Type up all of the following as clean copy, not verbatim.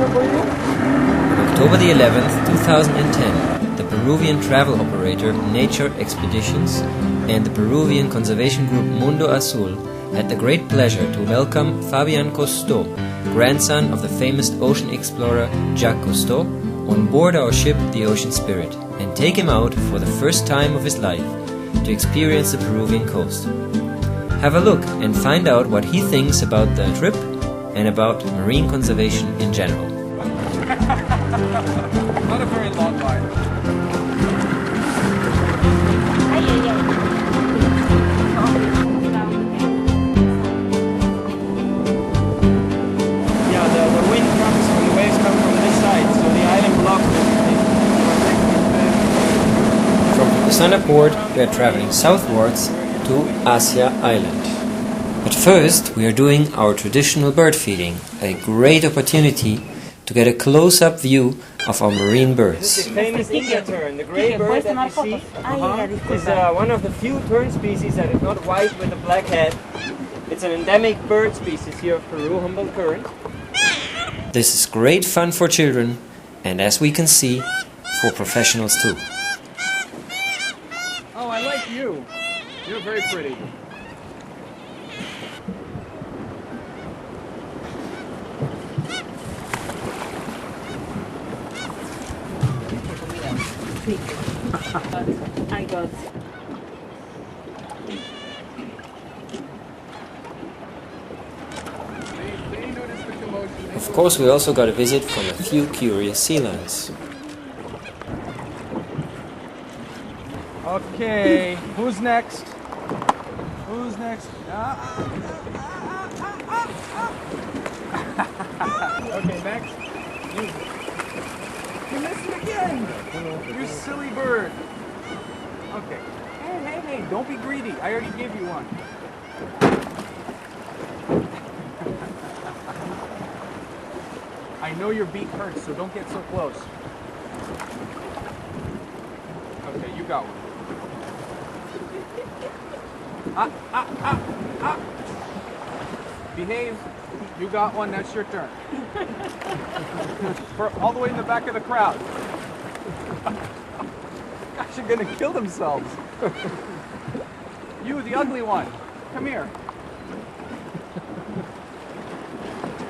On October the 11th, 2010, the Peruvian travel operator Nature Expeditions and the Peruvian conservation group Mundo Azul had the great pleasure to welcome Fabien Cousteau, grandson of the famous ocean explorer Jacques Cousteau, on board our ship the Ocean Spirit, and take him out for the first time of his life to experience the Peruvian coast. Have a look and find out what he thinks about the trip and about marine conservation in general. Not a very long line. Yeah, the wind comes from, the waves come from this side, so the island blocks it. From Kusana port, we are traveling southwards to Asia Island. But first, we are doing our traditional bird feeding, a great opportunity to get a close-up view of our marine birds. This is famous India tern, the grey bird that you see, is one of the few tern species that is not white with a black head. It's an endemic bird species here of Peru, Humboldt Current. This is great fun for children, and as we can see, for professionals too. Oh, I like you. You're very pretty. I got. Of course, we also got a visit from a few curious sea lions. Okay, who's next? Who's next? Okay, next. You missed it again! You silly bird! Okay. Hey, don't be greedy. I already gave you one. I know your beak hurts, so don't get so close. Okay, you got one. Behave. You got one, that's your turn. All the way in the back of the crowd. Gosh, you're gonna kill themselves. You, the ugly one. Come here.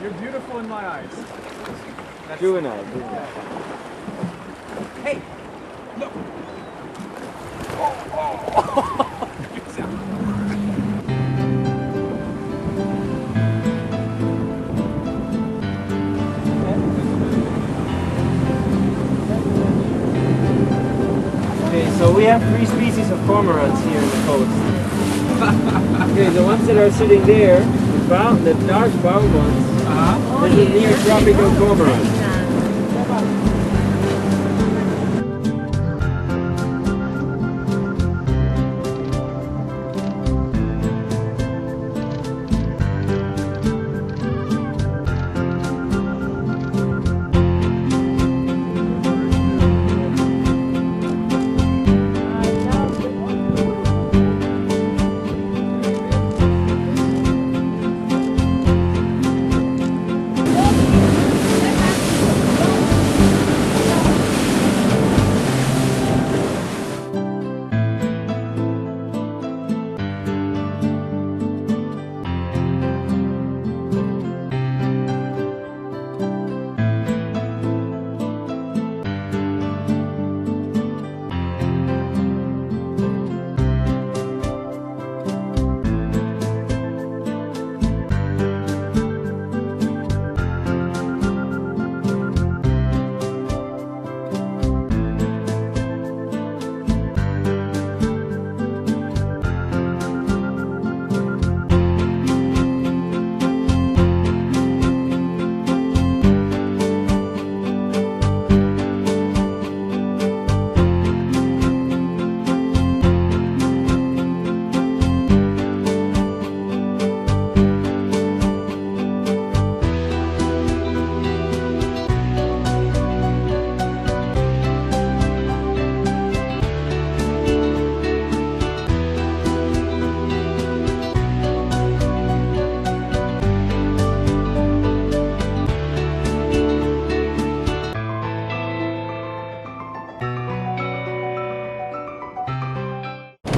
You're beautiful in my eyes. That's Juvenile. Hey! Look! Oh! Okay, so we have 3 species of cormorants here in the coast. Okay, the ones that are sitting there, the dark brown ones, this is near tropical cormorant.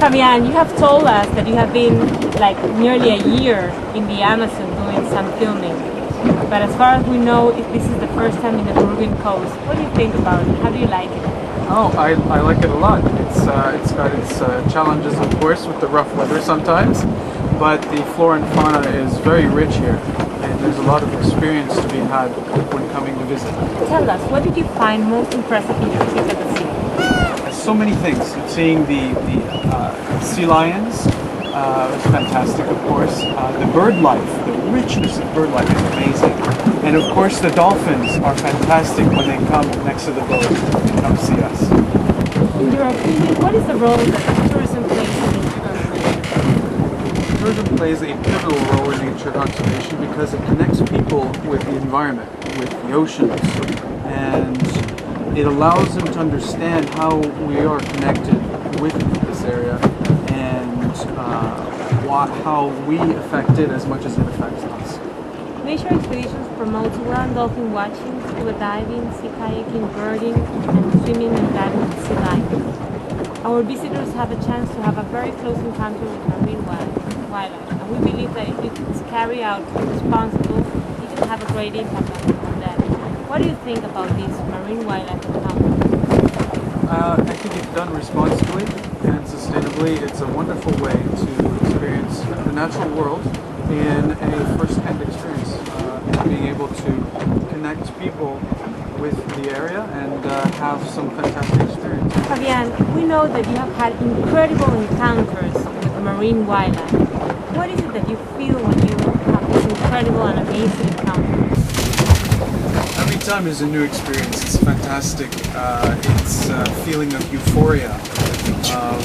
Fabien, you have told us that you have been like nearly a year in the Amazon doing some filming. But as far as we know, this is the first time in the Peruvian coast. What do you think about it? How do you like it? Oh, I like it a lot. It's got its challenges, of course, with the rough weather sometimes, but the flora and fauna is very rich here, and there's a lot of experience to be had when coming to visit. Tell us, what did you find most impressive in your visit at the sea? So many things. Seeing the sea lions was fantastic, of course. The bird life, the richness of bird life is amazing. And of course the dolphins are fantastic when they come next to the boat and come see us. In your opinion, what is the role that tourism plays in nature conservation? Tourism plays a pivotal role in nature conservation because it connects people with the environment, with the oceans, and it allows them to understand how we are connected with this area and how we affect it as much as it affects us. Nature expeditions promote land dolphin watching, scuba diving, sea kayaking, birding, and swimming and diving at sea life. Our visitors have a chance to have a very close encounter with marine wildlife, and we believe that if it's carried out responsibly, it can have a great impact on them. What do you think about these marine wildlife encounters? I think if done responsibly and sustainably, it's a wonderful way to experience the natural world in a first-hand experience, being able to connect people with the area and have some fantastic experience. Fabien, we know that you have had incredible encounters with marine wildlife. What is it that you feel when you have this incredible and amazing encounter? Every time is a new experience. It's fantastic. It's a feeling of euphoria, of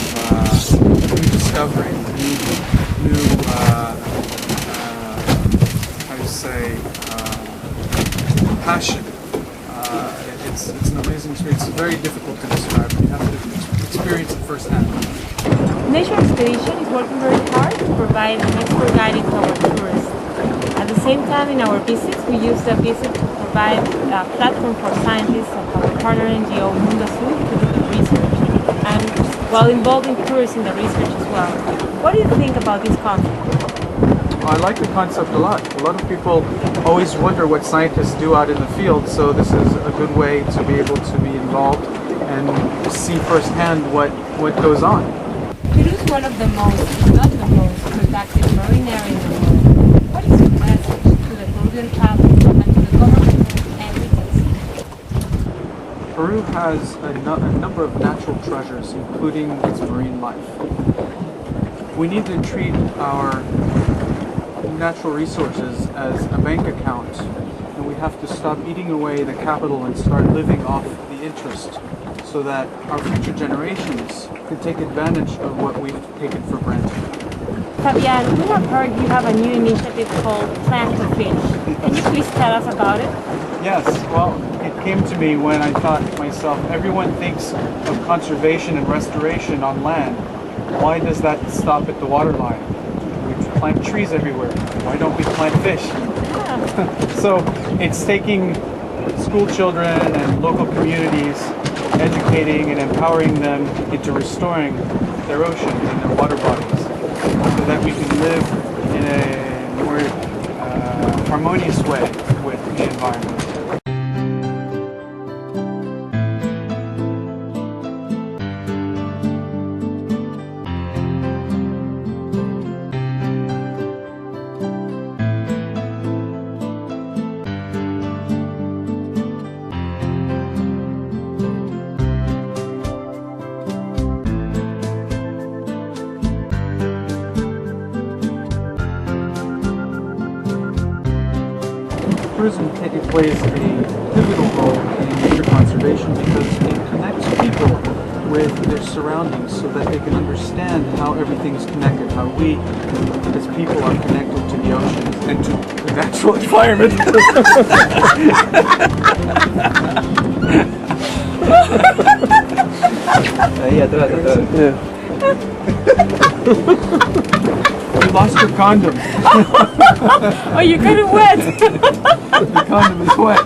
new discovery, new how do you say, passion. It's an amazing experience. It's very difficult to describe. You have to experience it firsthand. Nature Expedition is working very hard to provide an expert guiding to our tourists. At the same time, in our visits, we use the visit to provide a platform for scientists of our partner NGO Mundo Azul to do the research, and while involving tourists in the research as well. What do you think about this concept? I like the concept a lot. A lot of people always wonder what scientists do out in the field, so this is a good way to be able to be involved and see firsthand what goes on. Peru is one of the most, if not the most, productive marine areas in the world. What is your message to the Peruvian travelers and to the government and entities? Peru has a number of natural treasures, including its marine life. We need to treat our natural resources as a bank account, and we have to stop eating away the capital and start living off the interest so that our future generations can take advantage of what we've taken for granted. Fabien, we have heard you have a new initiative called Plant to Fish. Can you please tell us about it? Yes, well, it came to me when I thought to myself, everyone thinks of conservation and restoration on land. Why does that stop at the waterline? We plant trees everywhere. Why don't we plant fish? Yeah. So it's taking school children and local communities, educating and empowering them into restoring their oceans and their water bodies so that we can live in a more harmonious way with the environment. Tourism plays a pivotal role in nature conservation because it connects people with their surroundings so that they can understand how everything is connected, how we as people are connected to the oceans and to the natural environment. Ahí atrás, atrás. You lost your condom. Oh, you got it wet! The condom is wet.